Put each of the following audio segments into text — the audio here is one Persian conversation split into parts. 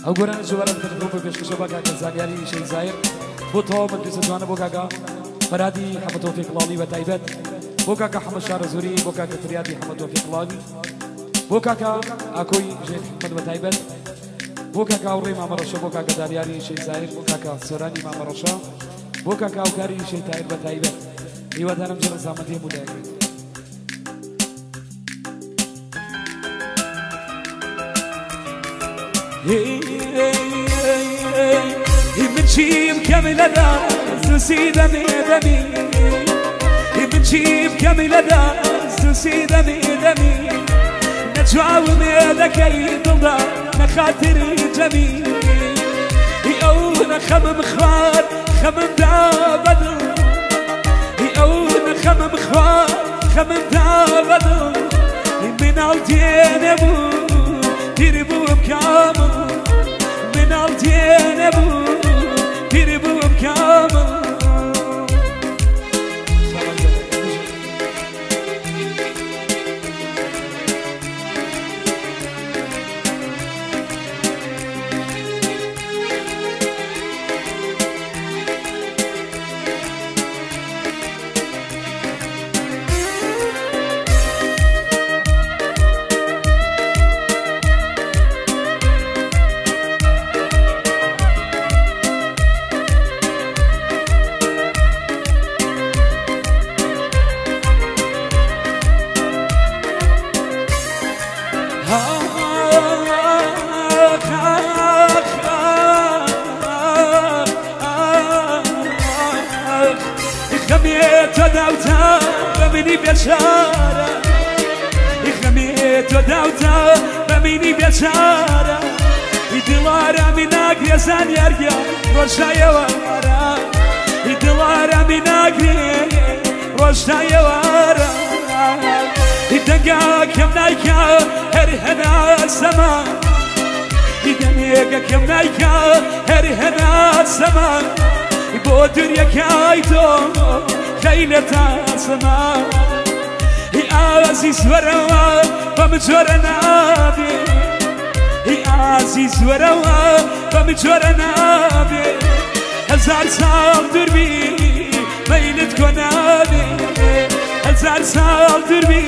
ئەو گۆرانە جووەرە بکەن بۆ پێشکەشە بە کاکە زانیاری شەی زایر بۆ تۆ من پێسە جوانە بۆ کاکە فەرادی حەمەد تۆفیق لاڵی بە تایبەت بۆ کاکە حەمەد شارە زوری بۆ کاکە فریادی حەمەد تۆفیق لاڵی بۆ کاکە ئاکۆی ژێر حەمەد بە تایبەت بۆ کاکە ئەوڕێی مامەڕەشە بۆ کاکە داریاری شەی زایر بۆ کاکە سۆرانی مامەڕەشە بۆ کاکە ئەوکاری شەی تایر بە تایبەت هیوادارم جێ ڕەزامەندی هەموو دایکێت من چیم کەمیلە دەستی دەمی دەمی من چیم کەمیلە دەستی دەمی دەمی نەجواومێ دەکەی دڵدا نەخاتری جەمی ئەو نەخەمم خوار خەممدا بەدڵ ئەو نەخەمم خوار خەممدا بەدڵ مناڵ دێنە بوو پیر بووم کامل مناڵ دێنە بوو پیر بووم کامل تۆ داوتە بەمینی بێچارە دڵارە میناگرێ زانیارگە ڕۆژایەوارە دڵارە میناگرێ ڕۆژایەوارە دەنگا کەم نایکە هەر هەنا سەما دەنێگە کەم نایکە هەر هەنا سەما بۆ دوریەکەی تۆ خەیلە تا سەما عزیز وەرەوە بەم جۆرە نابێ عزیز وەرەوە بەم جۆرە نابێ هەزار ساڵ دووربی مەیلت کۆ نابێ هەزار ساڵ دووربی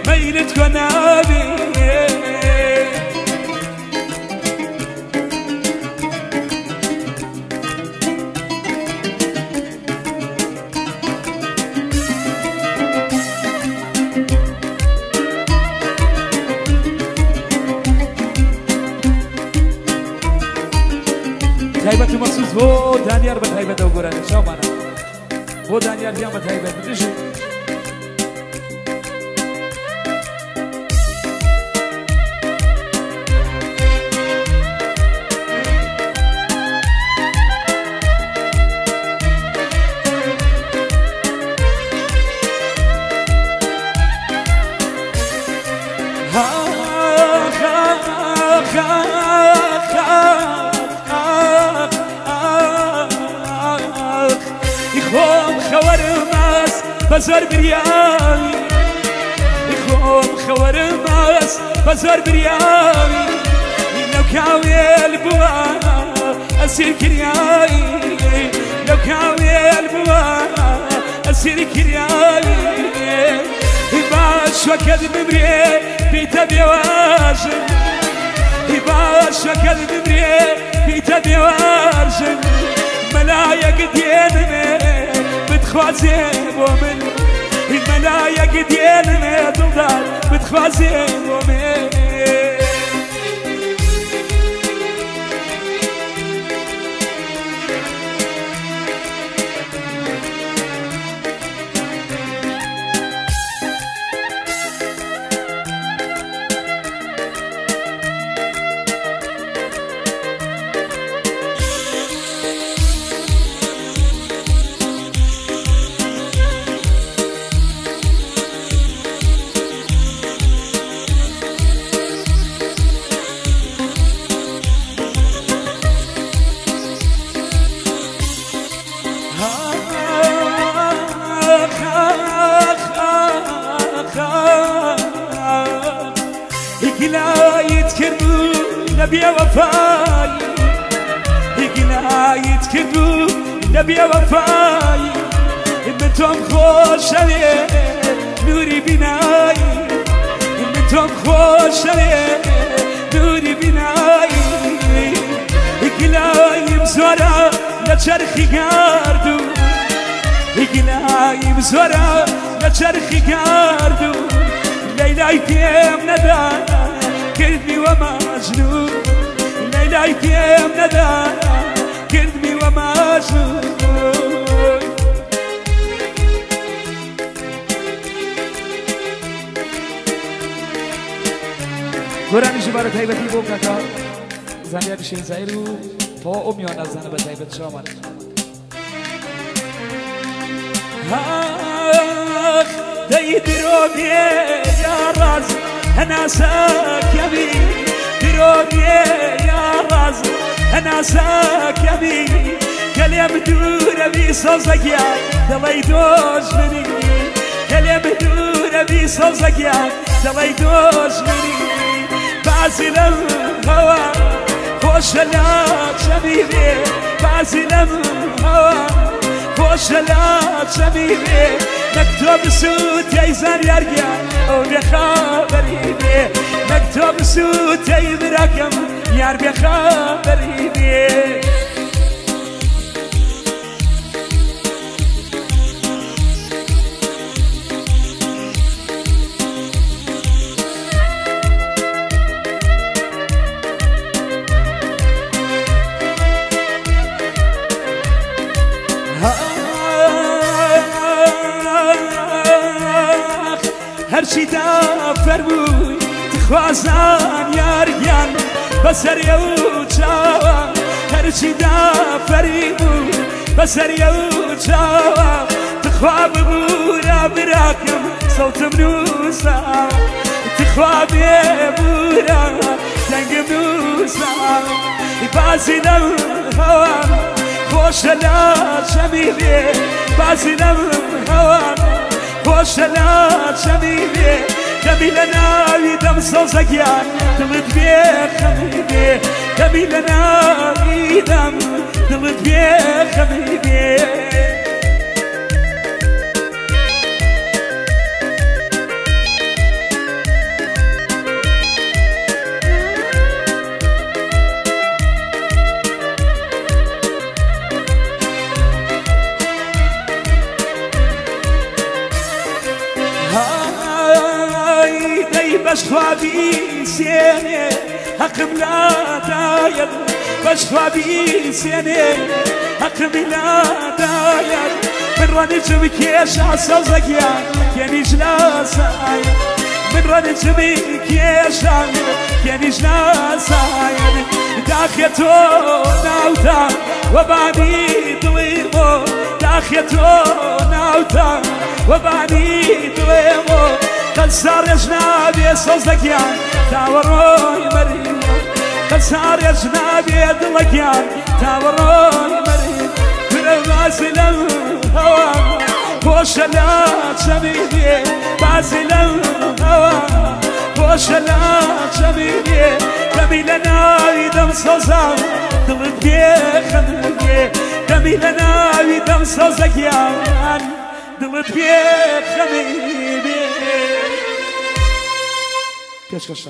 مەیلت کۆ نابێ تایبەتی مەخصوص بۆ دانیار بە تایبەتەوە گۆرانە شاومانە بۆ دانیار گیان بە تایبەت بژێ بەزار بریاوی خۆم خەوەرم ئاس بەزار بریاوی لەو کاوێل بووە ئەسیر کریاوی لەو کاوێل بووە ئەسیر کریاوی باش وەکەت بمرێ بیتە بێواژن باش وەکەت بمرێ بیتە بێواژن مەلایەک دێنمێ بتخوازێ بۆ من مەلایەک دێنمێ دڵدار بتخوازێ بۆ من نبي وفاي قنايت كدو نبي وفاي من توم خوش عليه نوري بناي من توم خوش عليه نوري بناي قلايم زورا لچرخي قاردو قلايم زورا لچرخي قاردو ليلاي تيم ندا كذبي ومجنون ليلاي تيم ندا كذبي ومجنون قرآن جبارة هيبتي بوكاكا زانيا بشين زائرو تو أميون أزانا بتهيبت شامل آخ دروبي يا راز أنا ساكبي دروبي يا راز أنا ساكبي كلام دور بي صوزك يا دلي دوش مني كلام دور بي صوزك يا دلي دوش مني بعزل الهوى خوش لا شبيبي بعزل الهوى خوش لا شبيبي مكتوب سوت يزن يرجع او بخبري بي مكتوب سوت يبركم يار بخبري بي هرشي دافرموي تخوازان ياريان بسر يوجاوا هرشي دافرموي بسر يوجاوا تخواب بورا براكم صوت منوسا تخواب بورا دنگ منوسا بازي الهوى خوش لا شبيبي بازي الهوى خوش لا شبيبي دمي لنا دم صوصك يا دلت بيه خبيبي دمي لنا دم دلت بيه خبيبي بس خوابي سيني حقم لا داير بس خوابي سيني حقم لا داير من راني كيش عصوزك يا كيني جلاساي من راني كيش كيني جلاساي داخيتو ناوتا وبعدي طويمو داخيتو ناوتا وبعدي طويمو خسار يا جنابي صوصك يا تاوروي مريم خسار يا جنابي دلك يا تاوروي مريم كل بازل الهوى خوش لا شبيبي بازل الهوى خوش لا شبيبي دمي لنا دم صوصك دلت بيه خبيبي دمي لنا دم صوصك يا دلت بيه خبيبي كاش كاش